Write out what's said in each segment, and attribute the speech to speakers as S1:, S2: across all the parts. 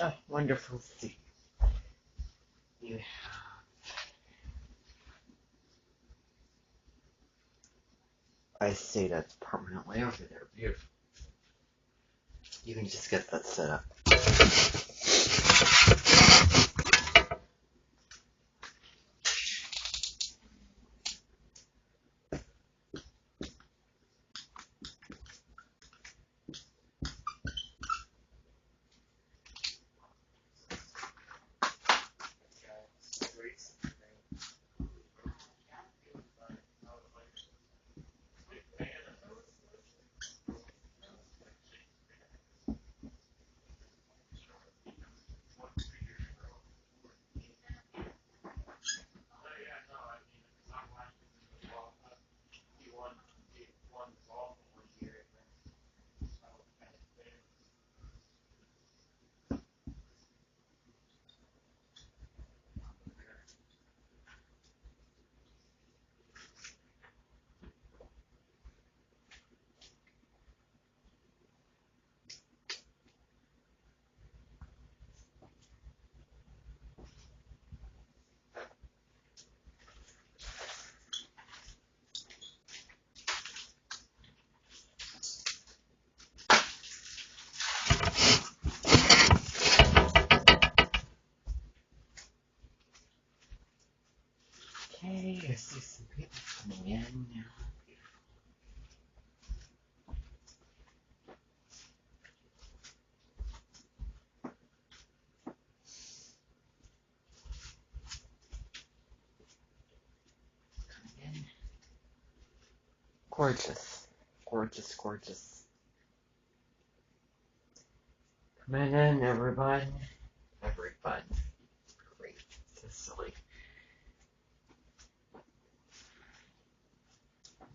S1: Oh, wonderful to see you. I say that's permanently over there. Beautiful. You can just get that set up. Okay, I see some people coming in now. Coming in. Gorgeous. Gorgeous, gorgeous. Coming in, everyone. Everyone. Great. So silly.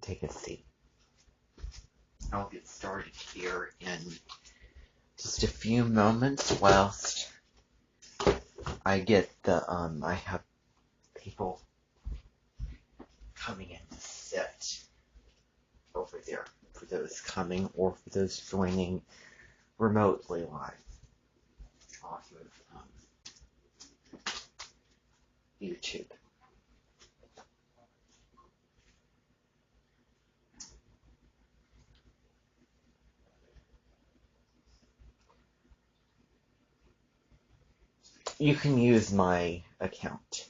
S1: Take a seat. I'll get started here in just a few moments whilst I get the, I have people coming in to sit over there for those coming or for those joining remotely live off of YouTube. You can use my account,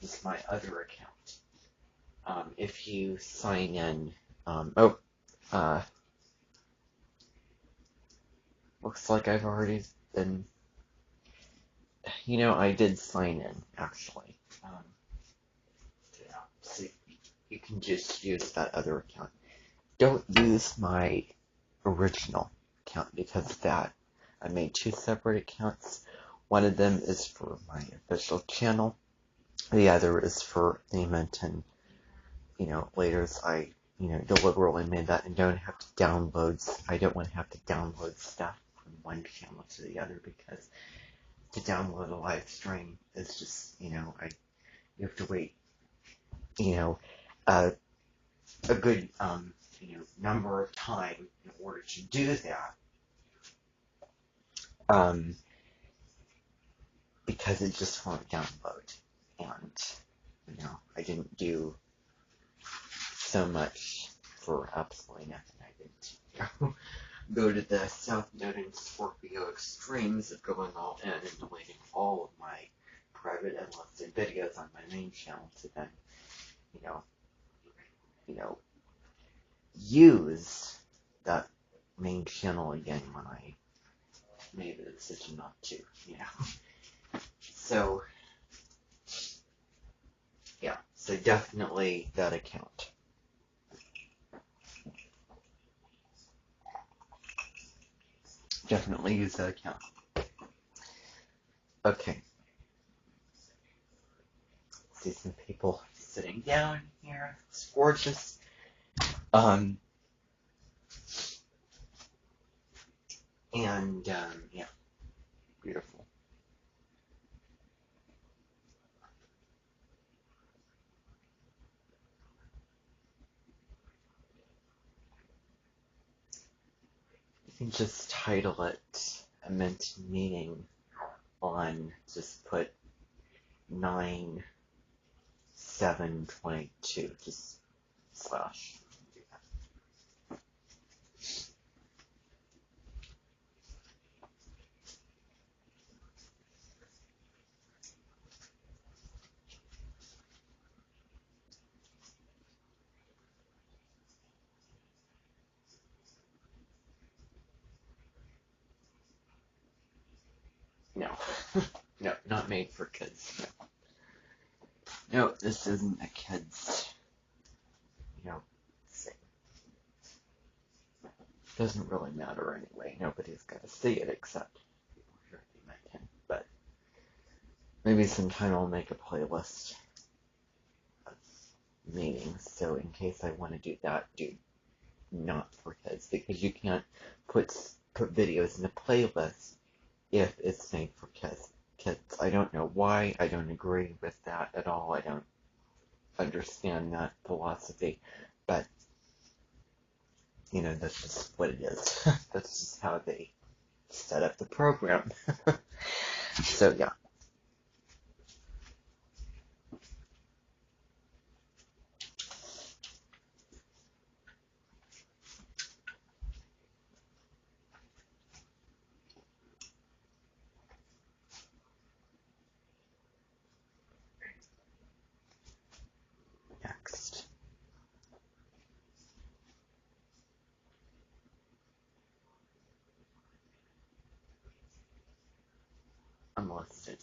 S1: just my other account. If you sign in, looks like I've already been, I did sign in, actually. So you can just use that other account. Don't use my original account because of that. I made two separate accounts. One of them is for my official channel. The other is for the Amenten. Later I, deliberately made that and don't have to download. I don't want to have to download stuff from one channel to the other because to download a live stream is just, you have to wait, a good, number of time in order to do that. Because it just won't download. And, I didn't do so much for absolutely nothing. I didn't go to the South Node and Scorpio extremes of going all in and deleting all of my private and listed videos on my main channel to then, use that main channel again when I made the decision not to, So, yeah, so definitely that account. Definitely use that account. Okay. See some people sitting down here. It's gorgeous. Yeah, beautiful. You can just title it Amenten meeting on, just put 9/7/22, just slash. No, no, not made for kids. No, this isn't a kid's, thing. Doesn't really matter anyway. Nobody's got to see it except people here at the Amenten. But maybe sometime I'll make a playlist of meetings, so in case I want to do that, do not for kids, because you can't put videos in a playlist if it's made for kids. I don't know why. I don't agree with that at all. I don't understand that philosophy, but that's just what it is. That's just how they set up the program. So yeah. Next. Unlisted.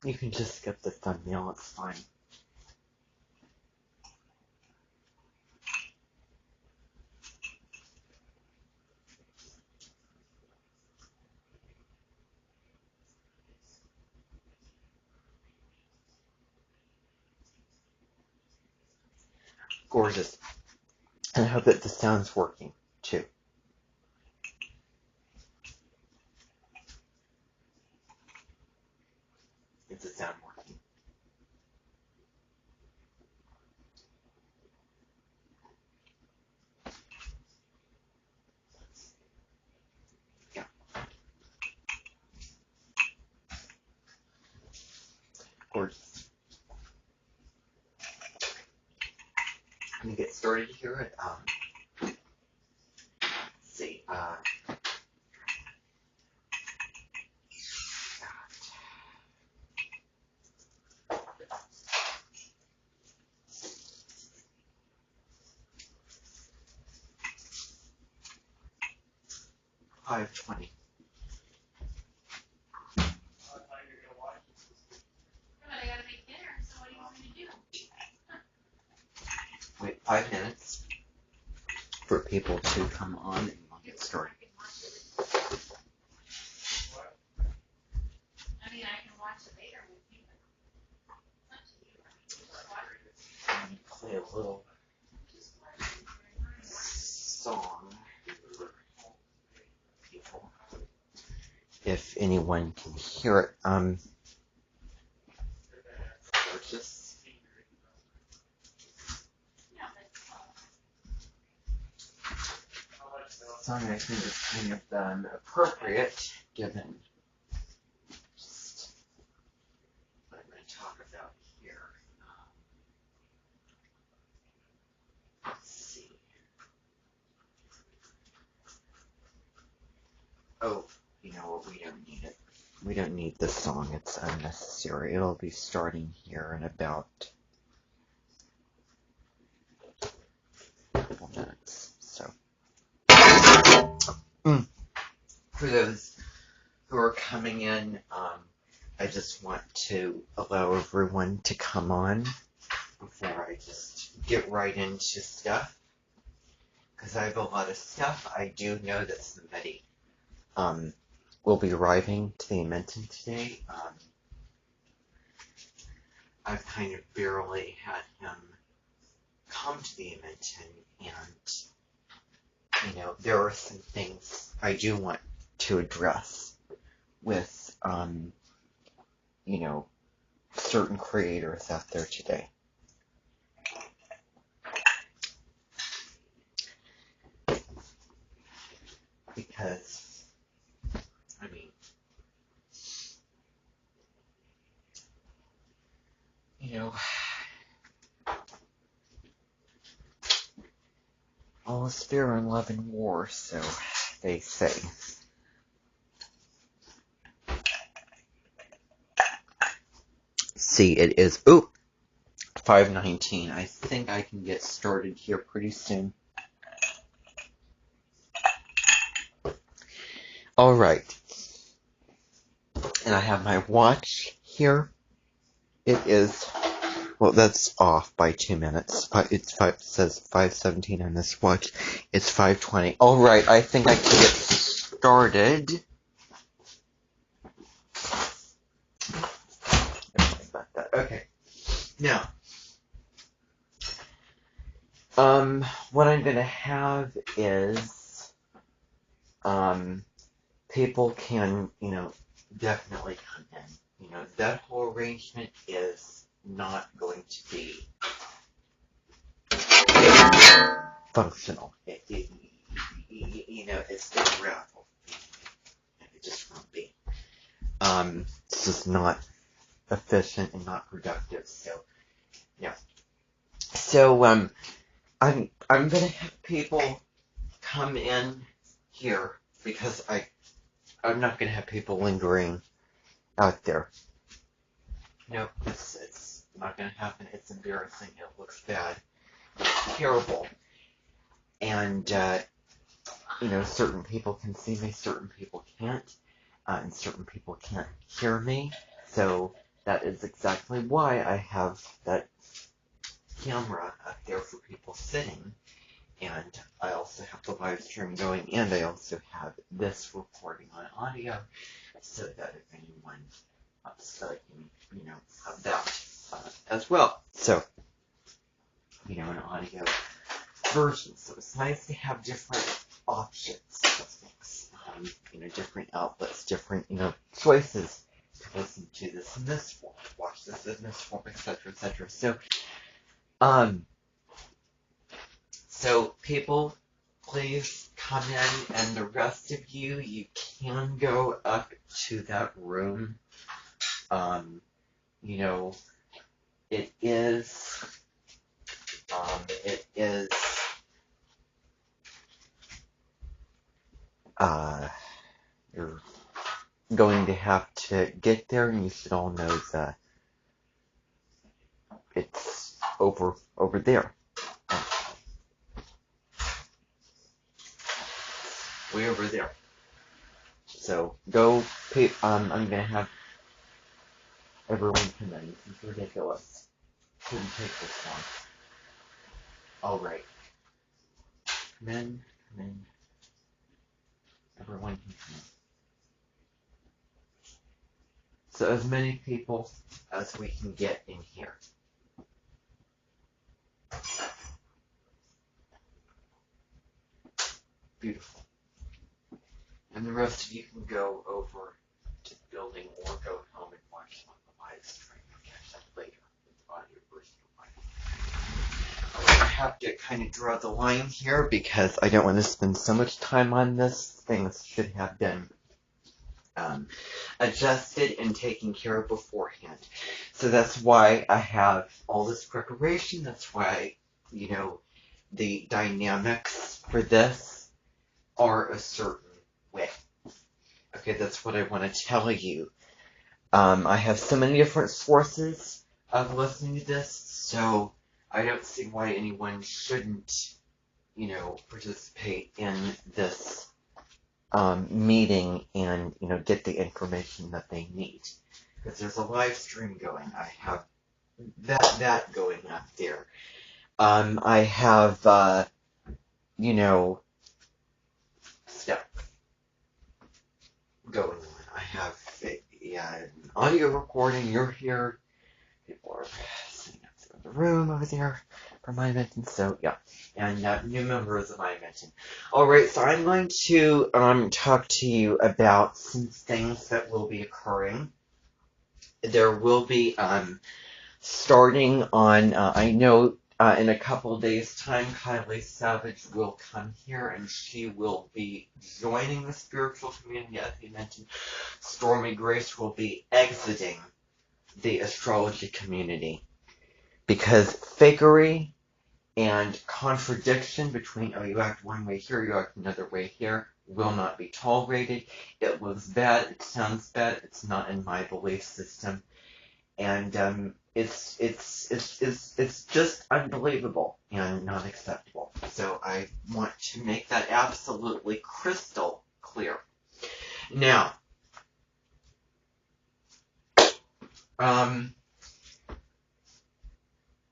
S1: You can just skip the thumbnail, it's fine. Gorgeous. And I hope that the sound's working, too. Is the sound working? Yeah. Gorgeous. I'm gonna get started here. Let's see. 5:20. Wait 5 minutes for people to come on and we'll get started. Play a little song for people, if anyone can hear it. Gorgeous. Song I think is kind of appropriate given just what I'm going to talk about here. Let's see. Oh, you know what? We don't need it. We don't need this song. It's unnecessary. It'll be starting here in about a couple minutes. So, for those who are coming in, I just want to allow everyone to come on before I just get right into stuff, because I have a lot of stuff. I do know that somebody will be arriving to the Amenten today. I've kind of barely had him come to the Amenten, and there are some things I do want to address with, certain creators out there today. Because, I mean, all is fear and love and war, so they say. See, it is, 5:19. I think I can get started here pretty soon. Alright. And I have my watch here. It is, well, that's off by 2 minutes. It says 5:17 on this watch. It's 5:20. Alright, I think I can get started. About that. Okay. Now, what I'm gonna have is, people can, definitely come in. That whole arrangement is not going to be functional. It's the raffle. It just won't be. It's just not efficient and not productive. So, yeah. So, I'm gonna have people come in here because I'm not gonna have people lingering out there. No, it's not gonna happen. It's embarrassing. It looks bad. It's terrible. And, certain people can see me, certain people can't, and certain people can't hear me. So that is exactly why I have that camera up there for people sitting. And I also have the live stream going, and I also have this recording on audio, so that if anyone so I can, have that as well. So, an audio version. So it's nice to have different options of things, different outlets, different, choices to listen to this in this form, watch this in this form, etc., etc. So people, please come in, and the rest of you can go up to that room. It is, you're going to have to get there, and you should all know that it's over there. Way over there. So go pay, I'm gonna have everyone come in. This is ridiculous. Shouldn't take this long. Alright. Come in. Everyone can come in. So as many people as we can get in here. Beautiful. And the rest of you can go over to the building or go home and watch on the live stream. Catch that later with the audio version. I have to kind of draw the line here because I don't want to spend so much time on this. Things should have been adjusted and taken care of beforehand. So that's why I have all this preparation. That's why, the dynamics for this are a certain way. Okay, that's what I want to tell you. I have so many different sources of listening to this, so I don't see why anyone shouldn't, participate in this meeting and, get the information that they need. Because there's a live stream going. I have that going up there. I have, stuff going on. I have an audio recording. You're here. People are sitting up there in the room over there. from Amenten, so yeah, and new members of Amenten. Alright, so I'm going to talk to you about some things that will be occurring. There will be starting on, I know in a couple days' time, Kylie Savage will come here and she will be joining the spiritual community, as you mentioned. Stormy Grace will be exiting the astrology community because fakery and contradiction between, oh, you act one way here, you act another way here, will not be tolerated. It looks bad, it sounds bad, it's not in my belief system. And it's just unbelievable and not acceptable. So I want to make that absolutely crystal clear. Now,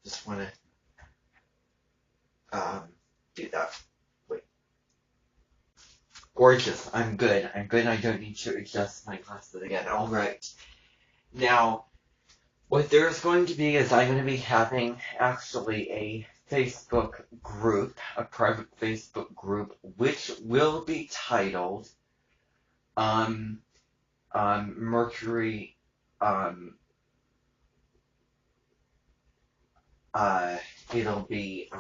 S1: just want to do that. Wait. Gorgeous. I'm good. I don't need to adjust my glasses again. All right. Now, what there's going to be is I'm going to be having actually a Facebook group, a private Facebook group, which will be titled Mercury, it'll be,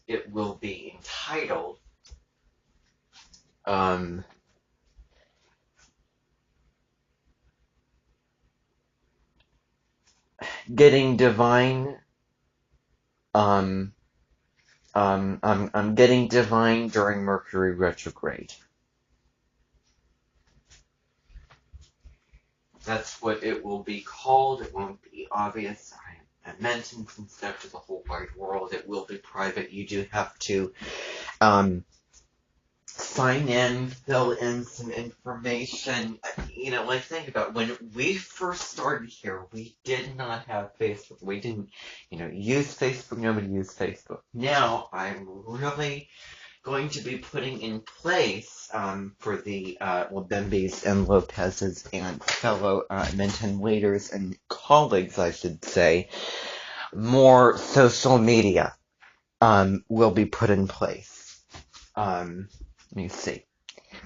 S1: it will be entitled, Getting Divine, I'm Getting Divine During Mercury Retrograde. That's what it will be called. It won't be obvious. I mentioned some stuff to the whole wide world. It will be private. You do have to sign in, fill in some information. You know, like think about when we first started here, we did not have Facebook. We didn't, use Facebook. Nobody used Facebook. Now I'm really going to be putting in place for the Bimbis and Lopez's and fellow Amenten leaders and colleagues, I should say, more social media will be put in place. Let me see.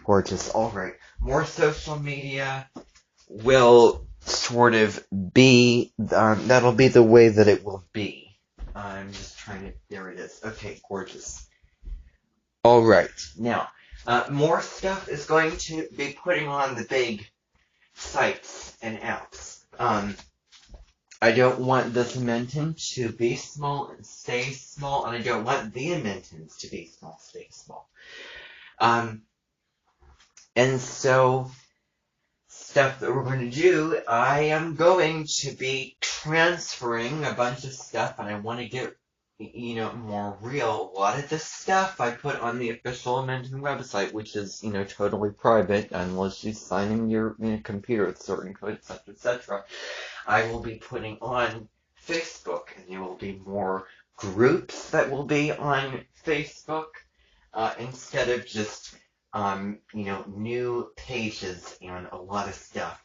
S1: Gorgeous. All right. More social media will sort of be, that'll be the way that it will be. I'm just trying to, there it is. Okay, gorgeous. All right. Now, more stuff is going to be putting on the big sites and apps. I don't want this Amenten to be small and stay small, and I don't want the Amentens to be small, stay small. And so, stuff that we're going to do, I am going to be transferring a bunch of stuff, and I want to get more real. A lot of this stuff I put on the official Amenten website, which is, totally private, unless you sign in your computer with certain code, etc., etc. I will be putting on Facebook, and there will be more groups that will be on Facebook, instead of just, new pages and a lot of stuff.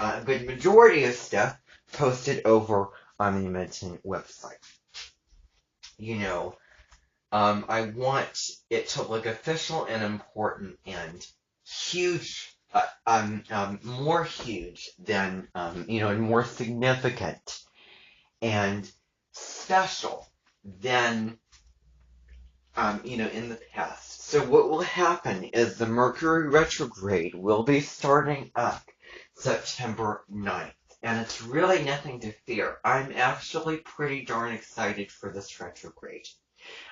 S1: A good majority of stuff posted over on the Amenten website. I want it to look official and important and huge, more huge than, and more significant and special than, in the past. So what will happen is the Mercury retrograde will be starting up September 9th. And it's really nothing to fear. I'm actually pretty darn excited for this retrograde.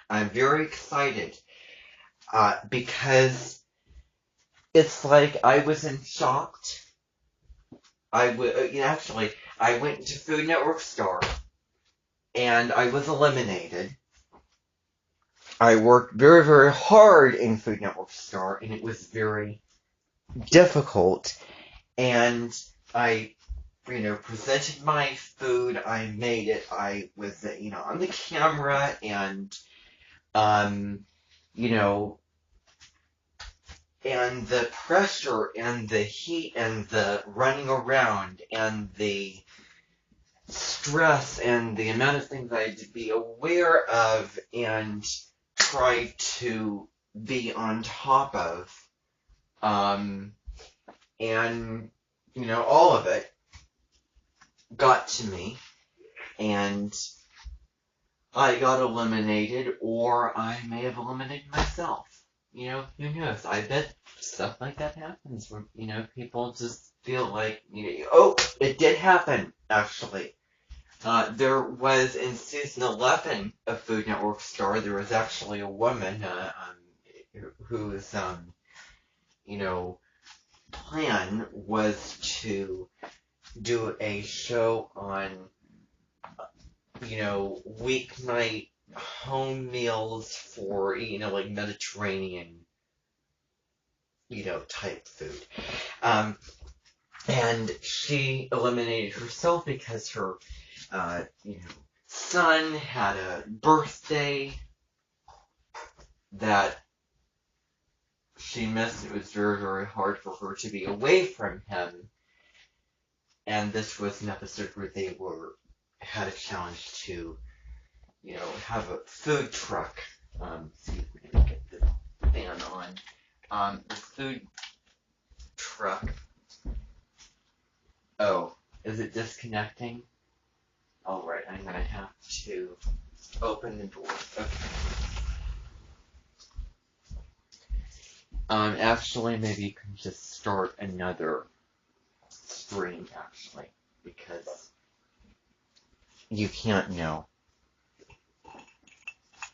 S1: I'm very excited because it's like I was shocked. I went to Food Network Star and I was eliminated. I worked very, very hard in Food Network Star and it was very difficult. And I presented my food, I made it, I was, on the camera, and, and the pressure and the heat and the running around and the stress and the amount of things I had to be aware of and try to be on top of, and all of it got to me, and I got eliminated, or I may have eliminated myself. Who knows? I bet stuff like that happens where, people just feel like, oh, it did happen, actually. There was, in season 11 of Food Network Star, there was actually a woman, whose, plan was to do a show on, weeknight home meals for, like Mediterranean, type food. And she eliminated herself because her, son had a birthday that she missed. It was very, very hard for her to be away from him. And this was an episode where they had a challenge to, have a food truck. See if we can get the fan on. The food truck. Oh, is it disconnecting? Alright, I'm gonna have to open the door. Okay. Actually, maybe you can just start another stream, actually, because you can't know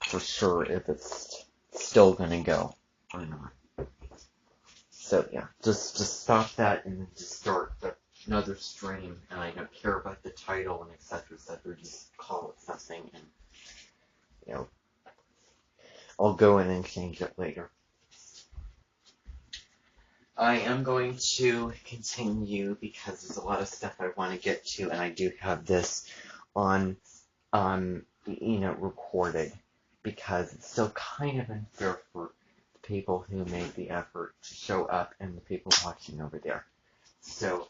S1: for sure if it's still gonna go or not. So yeah, just stop that and then just start another stream, and I don't care about the title and etc. Just call it something, and I'll go in and change it later. I am going to continue because there's a lot of stuff I want to get to, and I do have this on, recorded, because it's still kind of unfair for the people who made the effort to show up and the people watching over there. So,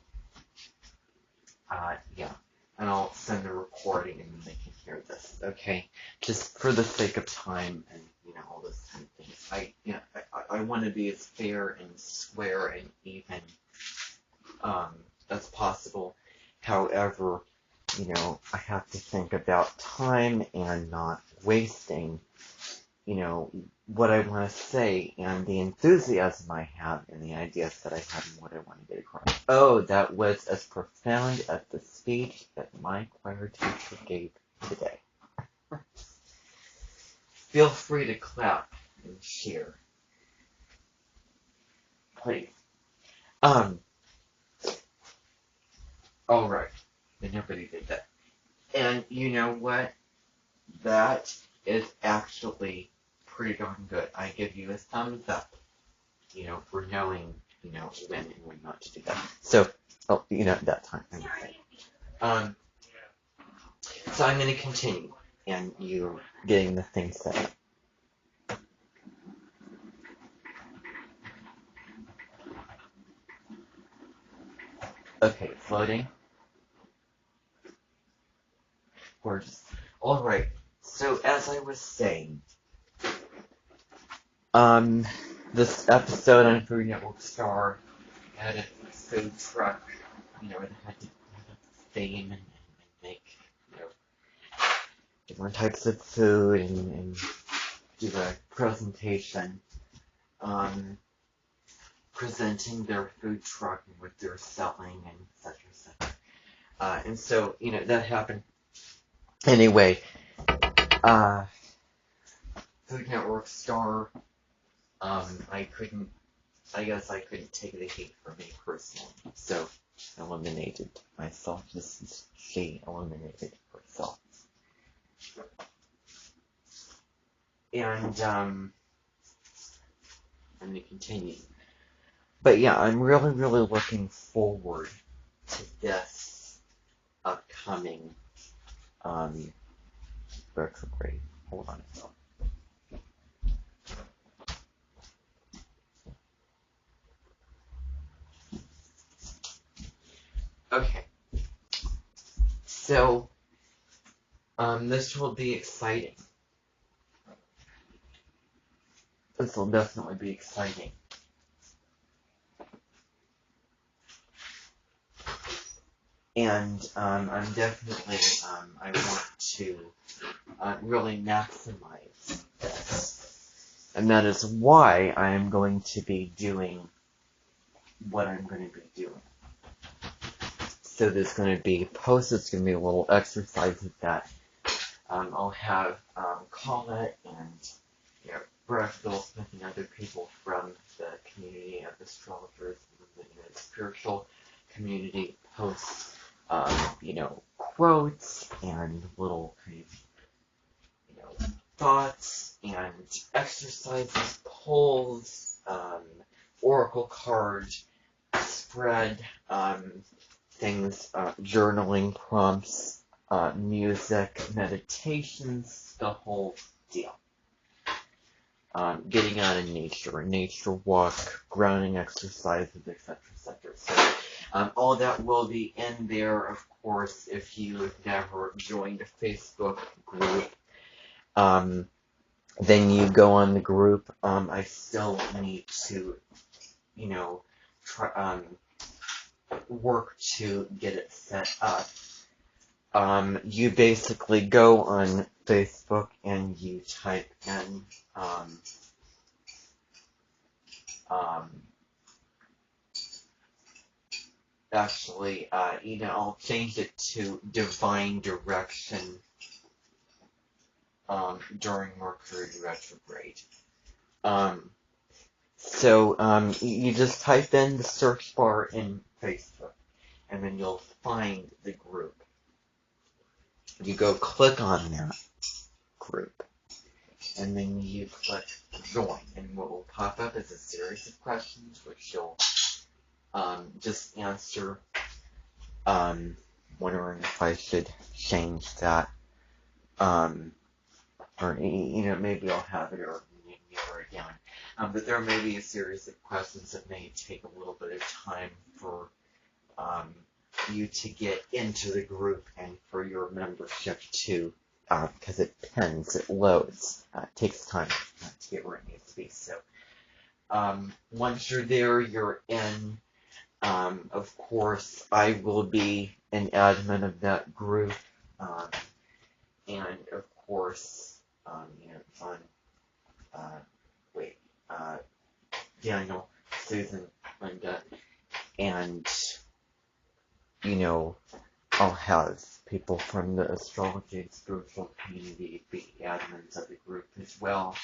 S1: yeah, and I'll send a recording and then they can hear this, okay? Just for the sake of time and, all those kind of things. I want to be as fair and square and even, as possible. However, I have to think about time and not wasting, what I want to say and the enthusiasm I have and the ideas that I have and what I want to get across. Oh, that was as profound as the speech that my choir teacher gave today. Feel free to clap and cheer. Please. Alright. And nobody did that. And you know what? That is actually pretty darn good. I give you a thumbs up, for knowing, when and when not to do that. So, that time. So I'm going to continue, and you're getting the thing set up. Okay, floating. Gorgeous. Alright, so as I was saying, this episode on Food Network Star had a food truck, it had to have a theme and make, different types of food and do a presentation, presenting their food truck and what they're selling and etc. etc. And so, that happened. Anyway, Food Network Star, I guess I couldn't take the heat for me personally, so eliminated myself. This is she eliminated herself. And, I'm gonna continue. But yeah, I'm really, really looking forward to this upcoming, retrograde. Hold on a second. Okay, so this will be exciting. This will definitely be exciting. And I'm definitely, I want to really maximize this. And that is why I am going to be doing what I'm going to be doing. So there's going to be posts, it's going to be a little exercise with that. I'll have Colette and Brett Goldsmith and other people from the community of astrologers, the spiritual community post, quotes and little kind of, thoughts and exercises, polls, oracle card, spread, things, journaling prompts, music, meditations, the whole deal. Getting out in nature, a nature walk, grounding exercises, etc., etc. So, all that will be in there, of course, if you have never joined a Facebook group. Then you go on the group. I still need to, try, work to get it set up. You basically go on Facebook and you type in, actually, I'll change it to Divine Direction, during Mercury retrograde. So, you just type in the search bar in Facebook, and then you'll find the group. You go click on that group, and then you click join, and what will pop up is a series of questions, which you'll just answer. Wondering if I should change that, or maybe I'll have it or narrow it down. But there may be a series of questions that may take a little bit of time for you to get into the group and for your membership to, because it depends, it loads, it takes time to get where it needs to be. So once you're there, you're in. Of course, I will be an admin of that group, and of course, John, Daniel, Susan, Linda, and, I'll have people from the astrology and spiritual community be admins of the group as well.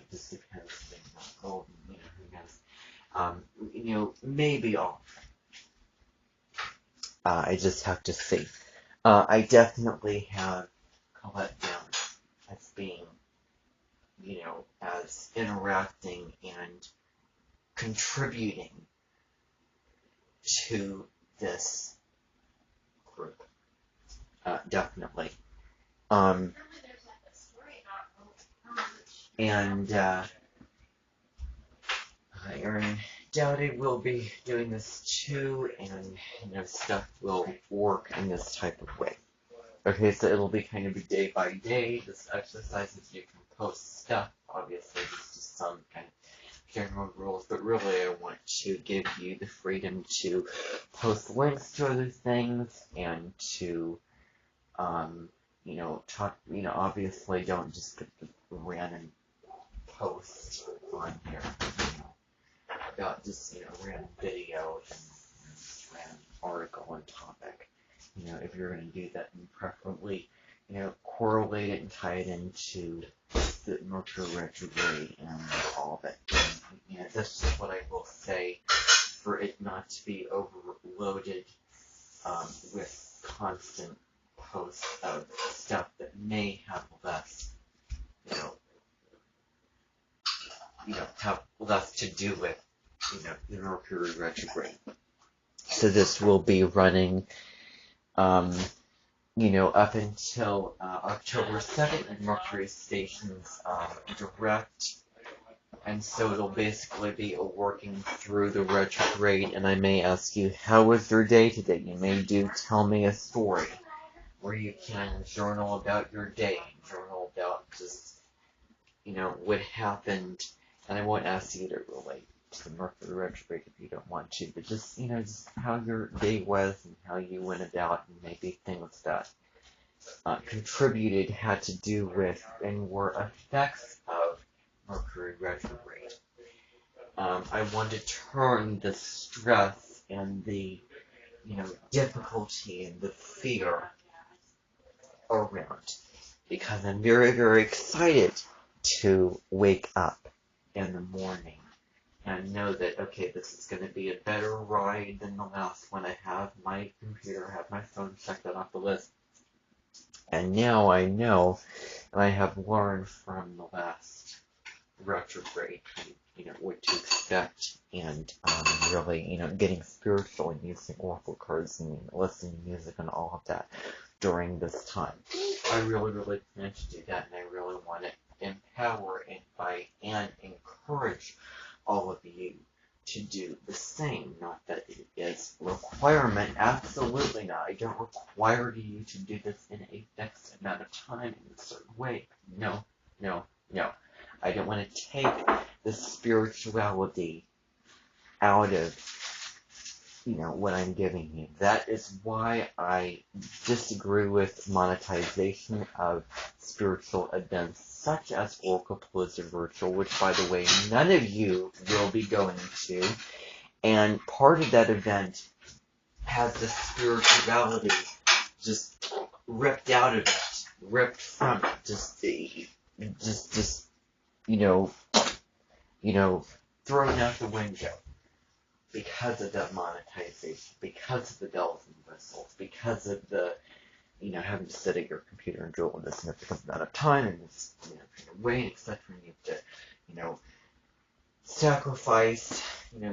S1: Just depends if they're not golden, who knows. Maybe I'll. I just have to see. I definitely have Colette down as being, as interacting and contributing to this group. Definitely. And Aaron Dowdy will be doing this too, and stuff will work in this type of way. Okay, so it'll be kind of a day by day. This exercises you can post stuff. Obviously, there's just some kind of general rules, but really I want to give you the freedom to post links to other things and to, talk. Obviously, don't just put the random post on here. About just, random video and random article on topic. If you're going to do that, then preferably, correlate it and tie it into the Mercury retrograde and all of it. And, that's just what I will say, for it not to be overloaded with constant posts of stuff that may have less, have less to do with, the Mercury retrograde. So this will be running, up until October 2nd, and Mercury stations direct And so it'll basically be a working through the retrograde, and I may ask you, how was your day today? You may tell me a story, where you can journal about your day, journal about just, what happened. And I won't ask you to relate to the Mercury retrograde if you don't want to, but just, just how your day was and how you went about, and maybe things that contributed, had to do with, and were effects of Mercury retrograde. I want to turn the stress and the, difficulty and the fear around, because I'm very, very excited to wake up in the morning and know that, okay, this is going to be a better ride than the last one. I have my computer, I have my phone, check that off the list. And now I know, and I have learned from the last retrograde, what to expect, and really, getting spiritual and using oracle cards and listening to music and all of that during this time. I really, really plan to do that, and I really want to empower, invite, and encourage all of you to do the same. Not that it is a requirement, absolutely not. I don't require you to do this in a fixed amount of time in a certain way. No, no, no. I don't want to take the spirituality out of, what I'm giving you. That is why I disagree with monetization of spiritual events such as Oracle Palooza Virtual, which, by the way, none of you will be going to. And part of that event has the spirituality just ripped out of it, ripped from it, just thrown out the window because of that monetization, because of the bells and whistles, because of the, having to sit at your computer and drill in this significant amount of time and this, weight, etc. You have to, sacrifice,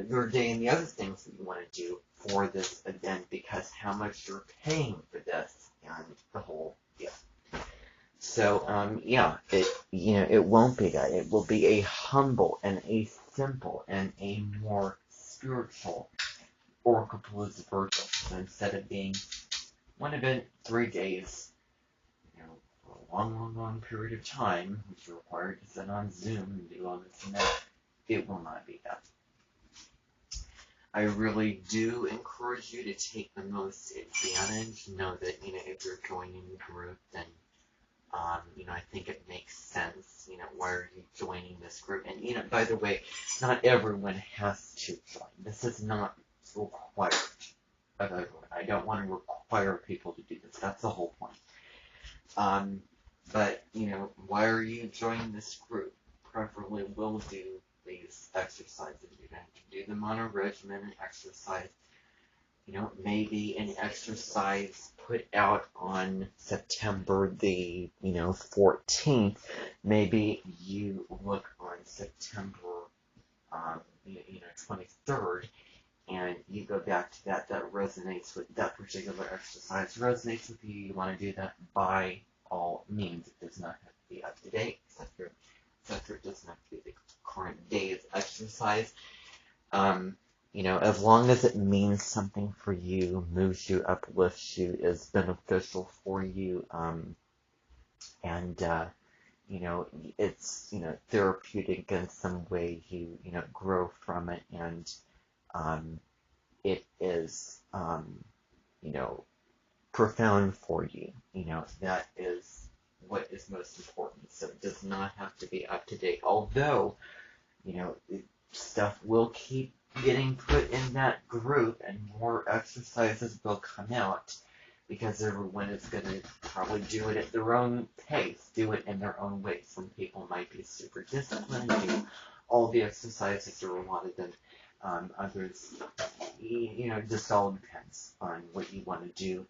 S1: your day and the other things that you want to do for this event, because how much you're paying for this and the whole deal. So, it won't be that. It will be a humble and a simple and a more spiritual Oracle Palooza Virtual. So instead of being one event, 3 days, for a long, long period of time, which you're required to sit on Zoom and do all this and that, it will not be that. I really do encourage you to take the most advantage. Know that, if you're joining the group, then I think it makes sense. Why are you joining this group? And, by the way, not everyone has to join. This is not required of everyone. I don't want to require people to do this. That's the whole point. But, why are you joining this group? Preferably will do these exercises. You're going to do them on a regimen and exercise. Maybe an exercise put out on September the, 14th. Maybe you look on September, 23rd, and you go back to that resonates with that particular exercise, resonates with you. You want to do that by all means. It does not have to be up to date, etc. It doesn't have to be the current day's exercise. As long as it means something for you, moves you, uplifts you, is beneficial for you, and it's, therapeutic in some way, you, grow from it, and, it is, profound for you, that is what is most important. So it does not have to be up to date, although, stuff will keep getting put in that group and more exercises will come out, because everyone is going to probably do it at their own pace, do it in their own way. Some people might be super disciplined, do all the exercises or a lot of them. Others, just all depends on what you want to do.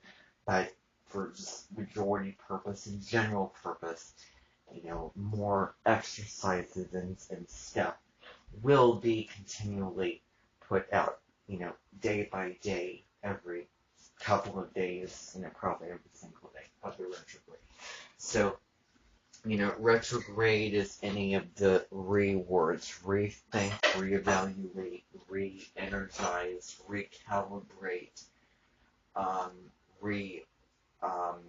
S1: But for just majority purpose and general purpose, more exercises and stuff will be continually put out, day by day, every couple of days, probably every single day of the retrograde. So, Retrograde is any of the words: rethink, reevaluate, re-energize, recalibrate, um, re, um,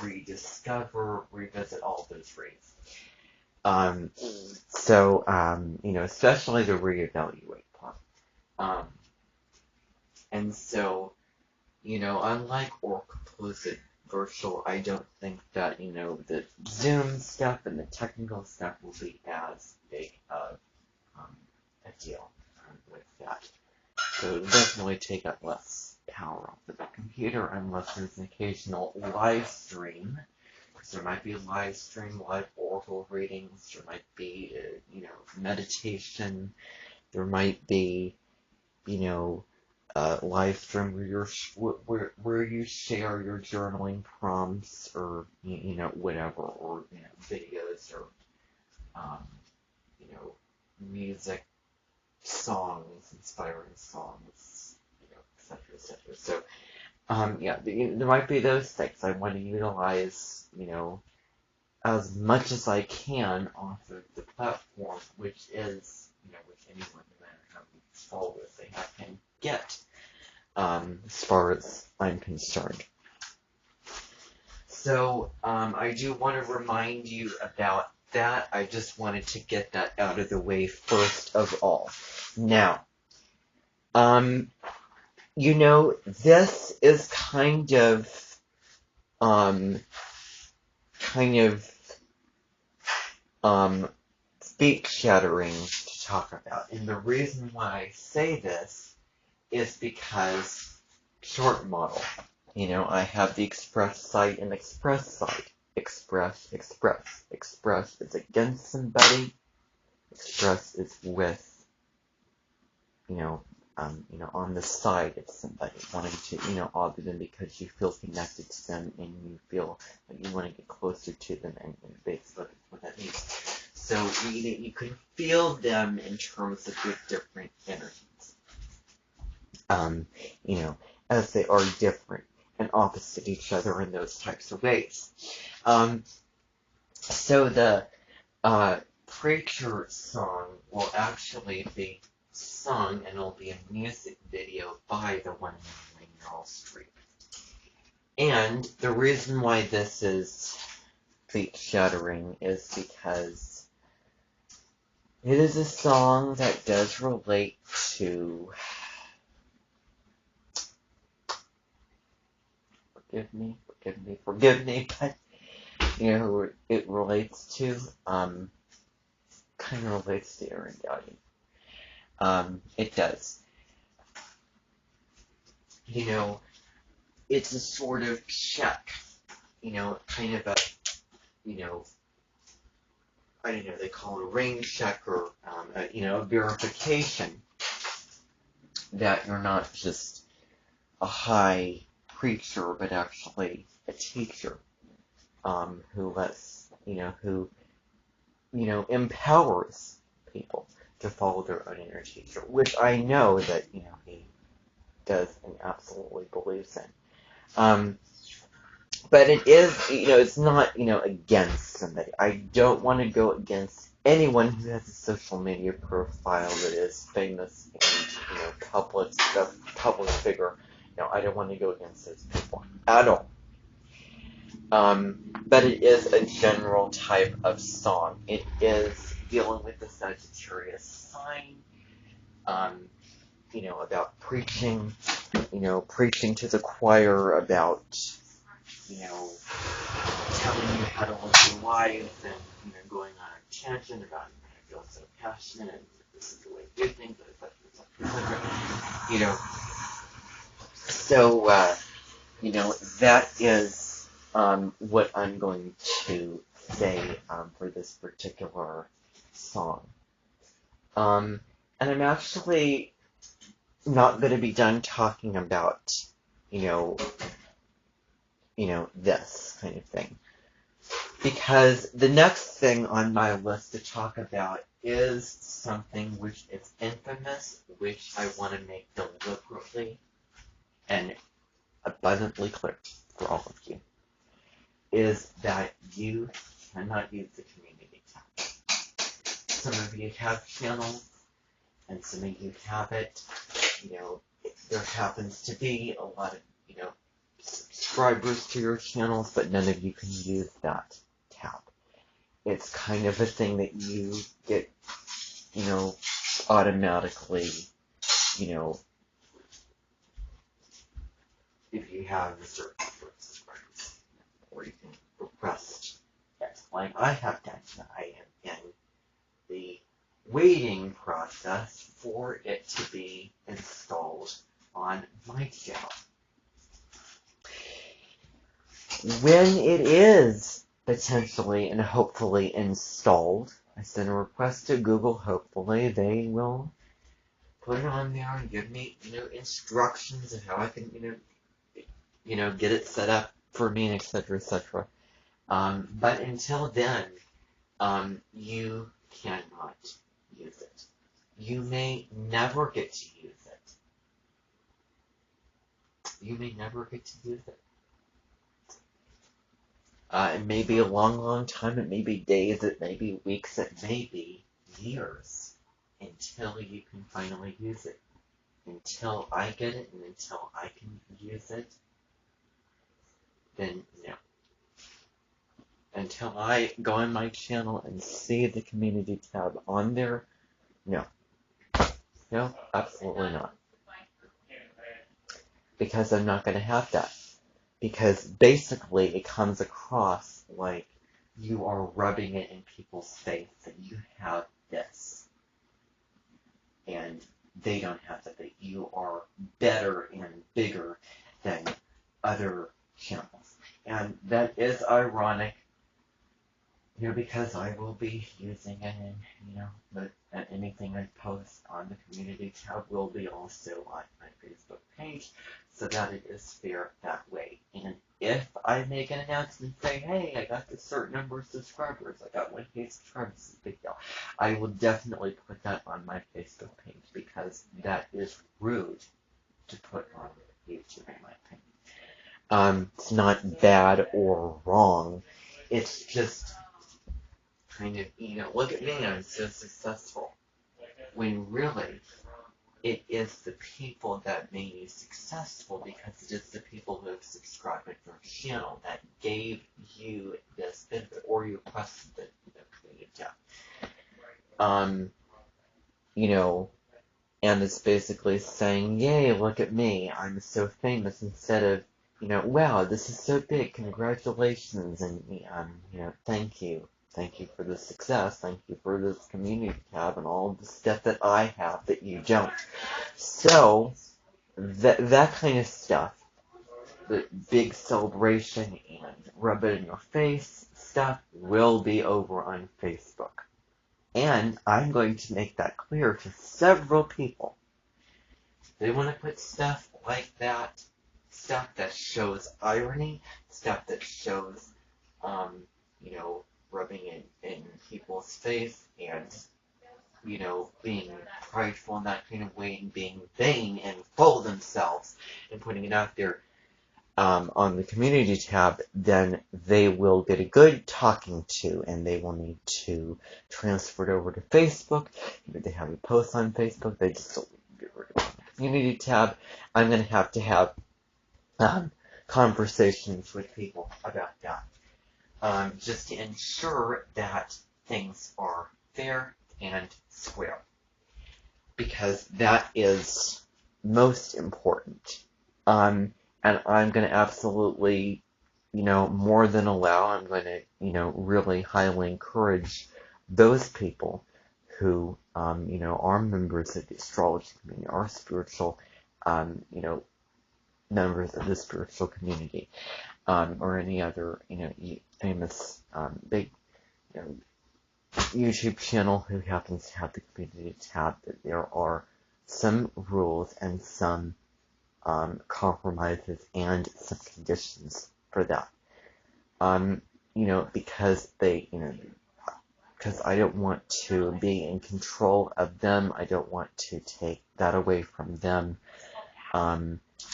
S1: rediscover, revisit, all those reads. Especially the reevaluate part. And so, unlike or composite virtual, I don't think that, the Zoom stuff and the technical stuff will be as big of a deal with that. So it will definitely take up less power off of the computer unless there's an occasional live stream. There might be a live stream, live oracle readings, there might be, meditation, there might be, live stream where you share your journaling prompts or, whatever, or, videos or, music, songs, inspiring songs, etc., etc. So, there might be those things. I want to utilize, as much as I can off of the platform, which is, which anyone, no matter how many followers they have, can get, as far as I'm concerned. So, I do want to remind you about that. I just wanted to get that out of the way first of all. Now, this is kind of speak shattering to talk about. And the reason why I say this is because short model. I have the express site and express site. Express. Express is against somebody. Express is with, on the side of somebody, wanting to, honor them because you feel connected to them and you feel that you want to get closer to them, and basically what that means. So, you can feel them in terms of your different energies. As they are different and opposite each other in those types of ways. So the Preacher song will actually be sung, and it'll be a music video by the one and only Meryl Streep. And the reason why this is feet-shattering is because it is a song that does relate to, forgive me, but, it relates to, kind of relates to Aaron Dowdy. It does. It's a sort of check, kind of a, I don't know, they call it a rain check, or, a verification that you're not just a high preacher, but actually a teacher, who lets, who, empowers people to follow their own inner teacher, which I know that, he does and absolutely believes in. But it is, it's not, against somebody. I don't want to go against anyone who has a social media profile that is famous and, public figure. I don't want to go against those people at all. But it is a general type of song. It is dealing with the Sagittarius sign, about preaching, preaching to the choir, about, telling you how to live your life, and, going on a tangent about, I feel so passionate, and this is the way I do things, etc. So, that is, what I'm going to say, for this particular song. And I'm actually not going to be done talking about, this kind of thing. Because the next thing on my list to talk about is something which is infamous, which I want to make deliberately and abundantly clear for all of you. is that you cannot use the community tab. Some of you have channels, and some of you have it. There happens to be a lot of, subscribers to your channels, but none of you can use that tab. It's kind of a thing that you get, automatically, if you have a certain number of subscribers, or you can request it, like I have done. I am in the waiting process for it to be installed on my channel. When it is potentially and hopefully installed, I send a request to Google. Hopefully they will put it on there and give me, instructions of how I can, get it set up for me, and etc., etc. But until then, you cannot use it. You may never get to use it. You may never get to use it. It may be a long, long time. It may be days. It may be weeks. It may be years until you can finally use it. Until I get it and until I can use it, then no. Until I go on my channel and see the community tab on there, no. No, absolutely not. Because I'm not going to have that. Because basically it comes across like you are rubbing it in people's face that you have this. And they don't have that, that you are better and bigger than other channels. And that is ironic, because I will be using it in, but anything I post on the community tab will be also on my Facebook page, so that it is fair that way. And if I make an announcement saying, hey, I got this certain number of subscribers, I got 1K subscribers, it's a big deal, I will definitely put that on my Facebook page, because that is rude to put on YouTube, in my opinion. It's not bad or wrong, it's just kind of, look at me, I'm so successful. When really, it is the people that made you successful, because it is the people who have subscribed to your channel that gave you this benefit, or you requested the community tab. And it's basically saying, yay, look at me, I'm so famous, instead of, wow, this is so big, congratulations, and, thank you. Thank you for the success. Thank you for this community tab and all the stuff that I have that you don't. So, that kind of stuff, the big celebration and rub it in your face stuff, will be over on Facebook. And I'm going to make that clear to several people. They want to put stuff like that, stuff that shows irony, stuff that shows, rubbing it in people's face and, being prideful in that kind of way and being vain and full of themselves and putting it out there on the community tab, then they will get a good talking to, and they will need to transfer it over to Facebook. If they have a post on Facebook, they just get rid of the community tab. I'm going to have conversations with people about that. Just to ensure that things are fair and square. Because that is most important. And I'm going to absolutely, more than allow, I'm going to, really highly encourage those people who, are members of the astrology community, are spiritual, members of the spiritual community, or any other, famous, big, YouTube channel who happens to have the community tab, that there are some rules and some compromises and some conditions for that. Because they, because I don't want to be in control of them. I don't want to take that away from them.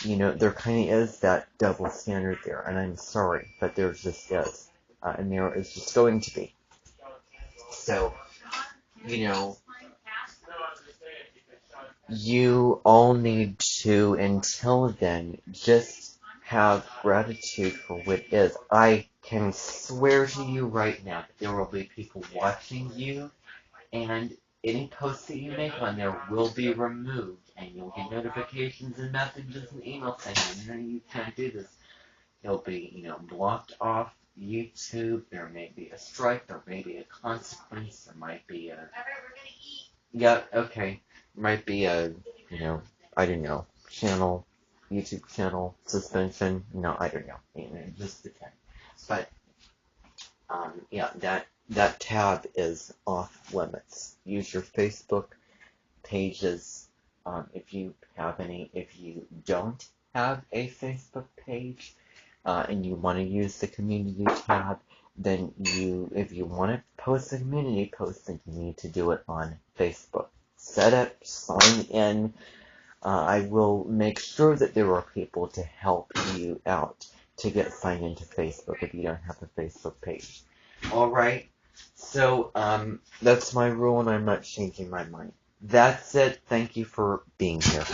S1: there kind of is that double standard there, and I'm sorry, but there just is. And there is just going to be. So, you all need to, until then, just have gratitude for what is. I can swear to you right now that there will be people watching you, and any posts that you make on there will be removed, and you'll get notifications and messages and emails saying, you can't do this. You'll be, blocked off YouTube. There may be a strike. There may be a consequence. There might be a... Yeah, okay. Might be a, I don't know, YouTube channel suspension. I don't know. Just depend. But, yeah, that tab is off limits. Use your Facebook pages, if you have any. If you don't have a Facebook page, and you want to use the community tab, then if you want to post a community post, then you need to do it on Facebook. Set up, sign in. I will make sure that there are people to help you out to get signed into Facebook if you don't have a Facebook page. Alright, so that's my rule, and I'm not changing my mind. That's it. Thank you for being here.